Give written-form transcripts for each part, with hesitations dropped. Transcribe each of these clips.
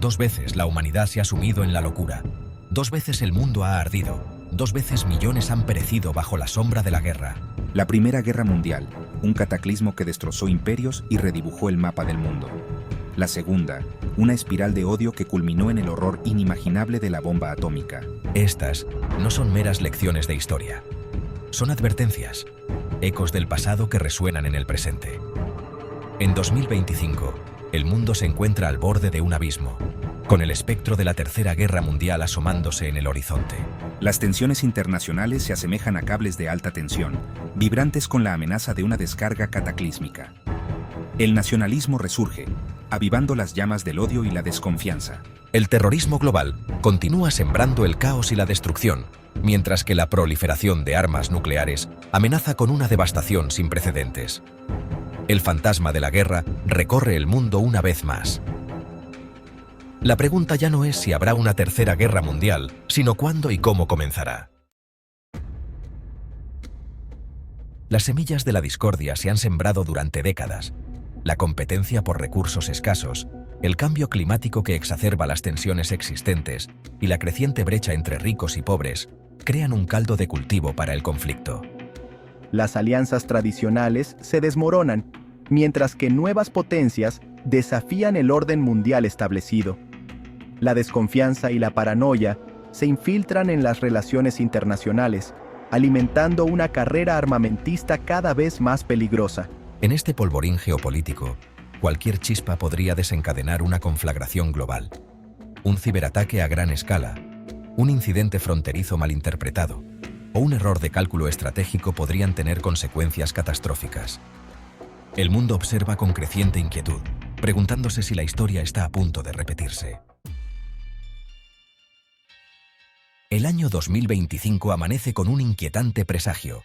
2 veces la humanidad se ha sumido en la locura. 2 veces el mundo ha ardido. 2 veces millones han perecido bajo la sombra de la guerra. La Primera Guerra Mundial, un cataclismo que destrozó imperios y redibujó el mapa del mundo. La Segunda, una espiral de odio que culminó en el horror inimaginable de la bomba atómica. Estas no son meras lecciones de historia. Son advertencias, ecos del pasado que resuenan en el presente. En 2025, el mundo se encuentra al borde de un abismo, con el espectro de la Tercera Guerra Mundial asomándose en el horizonte. Las tensiones internacionales se asemejan a cables de alta tensión, vibrantes con la amenaza de una descarga cataclísmica. El nacionalismo resurge, avivando las llamas del odio y la desconfianza. El terrorismo global continúa sembrando el caos y la destrucción, mientras que la proliferación de armas nucleares amenaza con una devastación sin precedentes. El fantasma de la guerra recorre el mundo una vez más. La pregunta ya no es si habrá una tercera guerra mundial, sino cuándo y cómo comenzará. Las semillas de la discordia se han sembrado durante décadas. La competencia por recursos escasos, el cambio climático que exacerba las tensiones existentes y la creciente brecha entre ricos y pobres crean un caldo de cultivo para el conflicto. Las alianzas tradicionales se desmoronan, mientras que nuevas potencias desafían el orden mundial establecido. La desconfianza y la paranoia se infiltran en las relaciones internacionales, alimentando una carrera armamentista cada vez más peligrosa. En este polvorín geopolítico, cualquier chispa podría desencadenar una conflagración global. Un ciberataque a gran escala, un incidente fronterizo malinterpretado o un error de cálculo estratégico podrían tener consecuencias catastróficas. El mundo observa con creciente inquietud, preguntándose si la historia está a punto de repetirse. El año 2025 amanece con un inquietante presagio.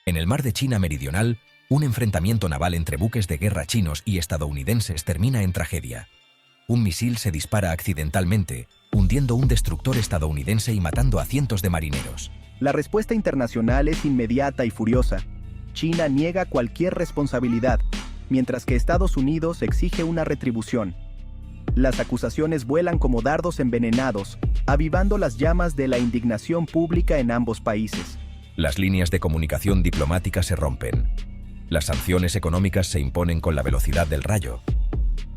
En el mar de China Meridional, un enfrentamiento naval entre buques de guerra chinos y estadounidenses termina en tragedia. Un misil se dispara accidentalmente, hundiendo un destructor estadounidense y matando a cientos de marineros. La respuesta internacional es inmediata y furiosa. China niega cualquier responsabilidad, mientras que Estados Unidos exige una retribución. Las acusaciones vuelan como dardos envenenados, avivando las llamas de la indignación pública en ambos países. Las líneas de comunicación diplomática se rompen. Las sanciones económicas se imponen con la velocidad del rayo.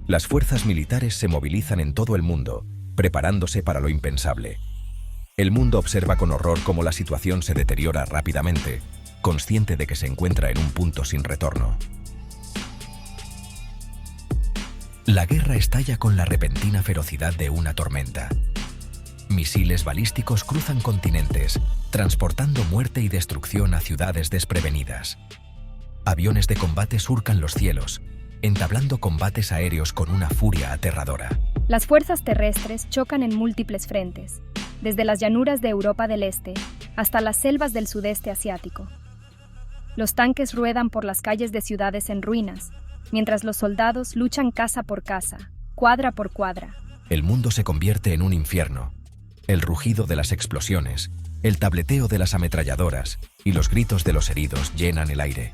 Las fuerzas militares se movilizan en todo el mundo, preparándose para lo impensable. El mundo observa con horror cómo la situación se deteriora rápidamente, consciente de que se encuentra en un punto sin retorno. La guerra estalla con la repentina ferocidad de una tormenta. Misiles balísticos cruzan continentes, transportando muerte y destrucción a ciudades desprevenidas. Aviones de combate surcan los cielos, entablando combates aéreos con una furia aterradora. Las fuerzas terrestres chocan en múltiples frentes, desde las llanuras de Europa del Este hasta las selvas del sudeste asiático. Los tanques ruedan por las calles de ciudades en ruinas, mientras los soldados luchan casa por casa, cuadra por cuadra. El mundo se convierte en un infierno. El rugido de las explosiones, el tableteo de las ametralladoras y los gritos de los heridos llenan el aire.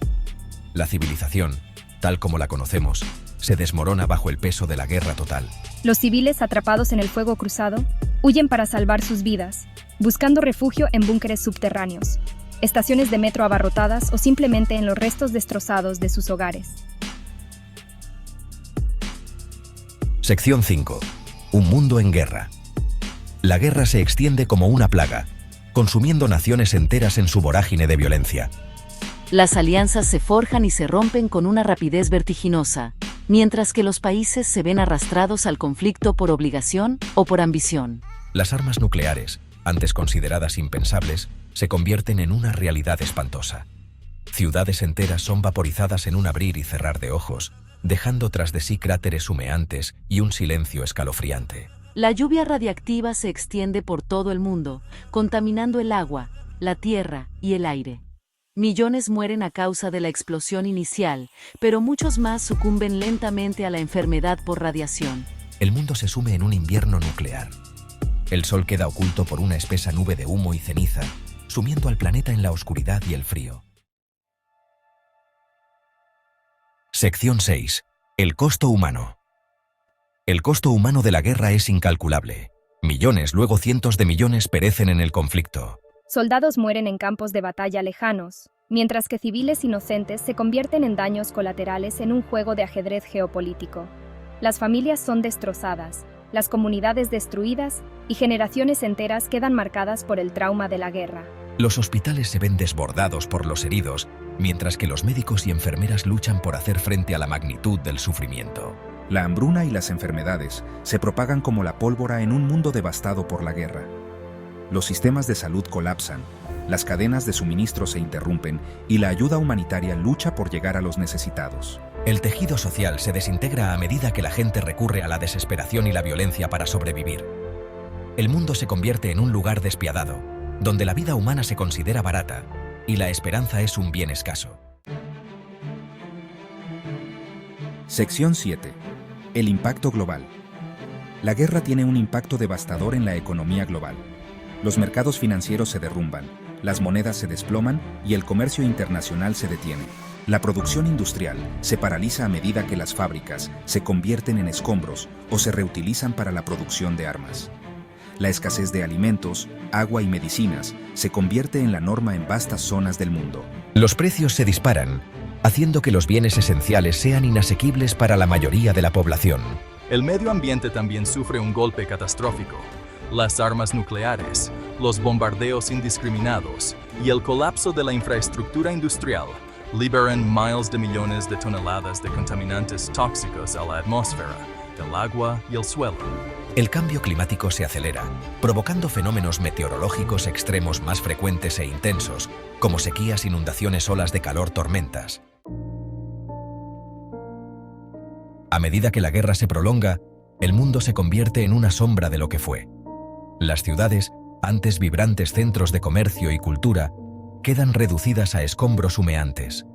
La civilización, tal como la conocemos, se desmorona bajo el peso de la guerra total. Los civiles atrapados en el fuego cruzado huyen para salvar sus vidas, buscando refugio en búnkeres subterráneos, estaciones de metro abarrotadas o simplemente en los restos destrozados de sus hogares. Sección 5. Un mundo en guerra. La guerra se extiende como una plaga, consumiendo naciones enteras en su vorágine de violencia. Las alianzas se forjan y se rompen con una rapidez vertiginosa, mientras que los países se ven arrastrados al conflicto por obligación o por ambición. Las armas nucleares, antes consideradas impensables, se convierten en una realidad espantosa. Ciudades enteras son vaporizadas en un abrir y cerrar de ojos, dejando tras de sí cráteres humeantes y un silencio escalofriante. La lluvia radiactiva se extiende por todo el mundo, contaminando el agua, la tierra y el aire. Millones mueren a causa de la explosión inicial, pero muchos más sucumben lentamente a la enfermedad por radiación. El mundo se sume en un invierno nuclear. El sol queda oculto por una espesa nube de humo y ceniza, sumiendo al planeta en la oscuridad y el frío. Sección 6. El costo humano. El costo humano de la guerra es incalculable. Millones, luego cientos de millones perecen en el conflicto. Soldados mueren en campos de batalla lejanos, mientras que civiles inocentes se convierten en daños colaterales en un juego de ajedrez geopolítico. Las familias son destrozadas, las comunidades destruidas y generaciones enteras quedan marcadas por el trauma de la guerra. Los hospitales se ven desbordados por los heridos, mientras que los médicos y enfermeras luchan por hacer frente a la magnitud del sufrimiento. La hambruna y las enfermedades se propagan como la pólvora en un mundo devastado por la guerra. Los sistemas de salud colapsan, las cadenas de suministro se interrumpen y la ayuda humanitaria lucha por llegar a los necesitados. El tejido social se desintegra a medida que la gente recurre a la desesperación y la violencia para sobrevivir. El mundo se convierte en un lugar despiadado, donde la vida humana se considera barata y la esperanza es un bien escaso. Sección 7. El impacto global. La guerra tiene un impacto devastador en la economía global. Los mercados financieros se derrumban, las monedas se desploman y el comercio internacional se detiene. La producción industrial se paraliza a medida que las fábricas se convierten en escombros o se reutilizan para la producción de armas. La escasez de alimentos, agua y medicinas se convierte en la norma en vastas zonas del mundo. Los precios se disparan, haciendo que los bienes esenciales sean inasequibles para la mayoría de la población. El medio ambiente también sufre un golpe catastrófico. Las armas nucleares, los bombardeos indiscriminados y el colapso de la infraestructura industrial liberan miles de millones de toneladas de contaminantes tóxicos a la atmósfera, el agua y el suelo. El cambio climático se acelera, provocando fenómenos meteorológicos extremos más frecuentes e intensos, como sequías, inundaciones, olas de calor, tormentas. A medida que la guerra se prolonga, el mundo se convierte en una sombra de lo que fue. Las ciudades, antes vibrantes centros de comercio y cultura, quedan reducidas a escombros humeantes.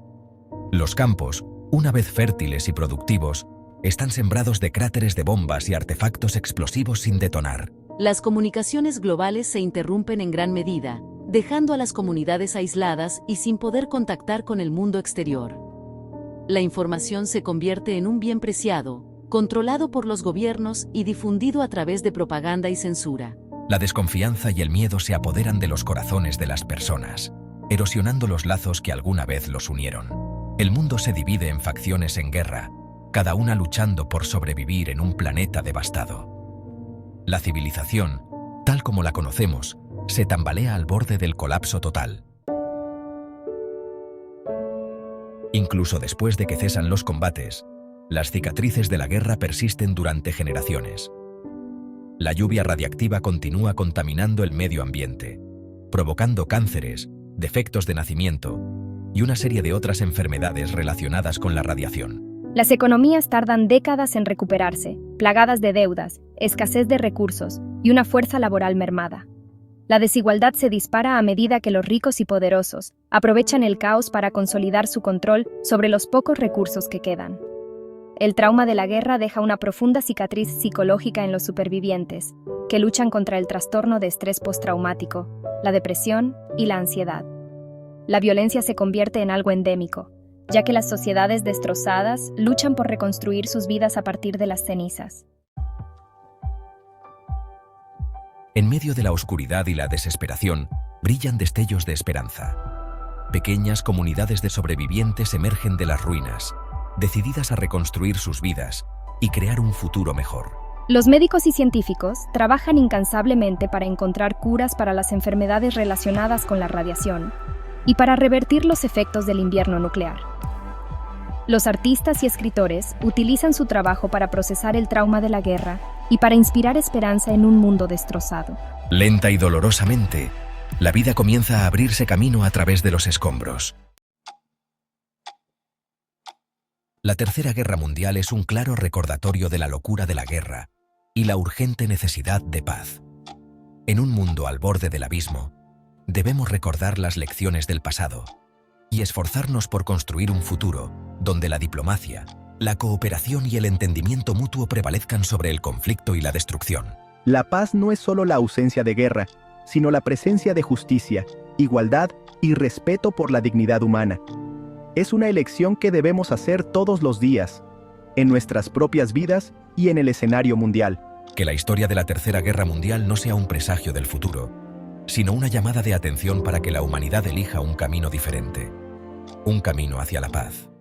Los campos, una vez fértiles y productivos, están sembrados de cráteres de bombas y artefactos explosivos sin detonar. Las comunicaciones globales se interrumpen en gran medida, dejando a las comunidades aisladas y sin poder contactar con el mundo exterior. La información se convierte en un bien preciado, controlado por los gobiernos y difundido a través de propaganda y censura. La desconfianza y el miedo se apoderan de los corazones de las personas, erosionando los lazos que alguna vez los unieron. El mundo se divide en facciones en guerra, cada una luchando por sobrevivir en un planeta devastado. La civilización, tal como la conocemos, se tambalea al borde del colapso total. Incluso después de que cesan los combates, las cicatrices de la guerra persisten durante generaciones. La lluvia radiactiva continúa contaminando el medio ambiente, provocando cánceres, defectos de nacimiento y una serie de otras enfermedades relacionadas con la radiación. Las economías tardan décadas en recuperarse, plagadas de deudas, escasez de recursos y una fuerza laboral mermada. La desigualdad se dispara a medida que los ricos y poderosos aprovechan el caos para consolidar su control sobre los pocos recursos que quedan. El trauma de la guerra deja una profunda cicatriz psicológica en los supervivientes, que luchan contra el trastorno de estrés postraumático, la depresión y la ansiedad. La violencia se convierte en algo endémico, ya que las sociedades destrozadas luchan por reconstruir sus vidas a partir de las cenizas. En medio de la oscuridad y la desesperación, brillan destellos de esperanza. Pequeñas comunidades de sobrevivientes emergen de las ruinas, decididas a reconstruir sus vidas y crear un futuro mejor. Los médicos y científicos trabajan incansablemente para encontrar curas para las enfermedades relacionadas con la radiación y para revertir los efectos del invierno nuclear. Los artistas y escritores utilizan su trabajo para procesar el trauma de la guerra y para inspirar esperanza en un mundo destrozado. Lenta y dolorosamente, la vida comienza a abrirse camino a través de los escombros. La Tercera Guerra Mundial es un claro recordatorio de la locura de la guerra y la urgente necesidad de paz. En un mundo al borde del abismo, debemos recordar las lecciones del pasado y esforzarnos por construir un futuro donde la diplomacia, la cooperación y el entendimiento mutuo prevalezcan sobre el conflicto y la destrucción. La paz no es solo la ausencia de guerra, sino la presencia de justicia, igualdad y respeto por la dignidad humana. Es una elección que debemos hacer todos los días. en nuestras propias vidas y en el escenario mundial. Que la historia de la Tercera Guerra Mundial no sea un presagio del futuro, sino una llamada de atención para que la humanidad elija un camino diferente, un camino hacia la paz.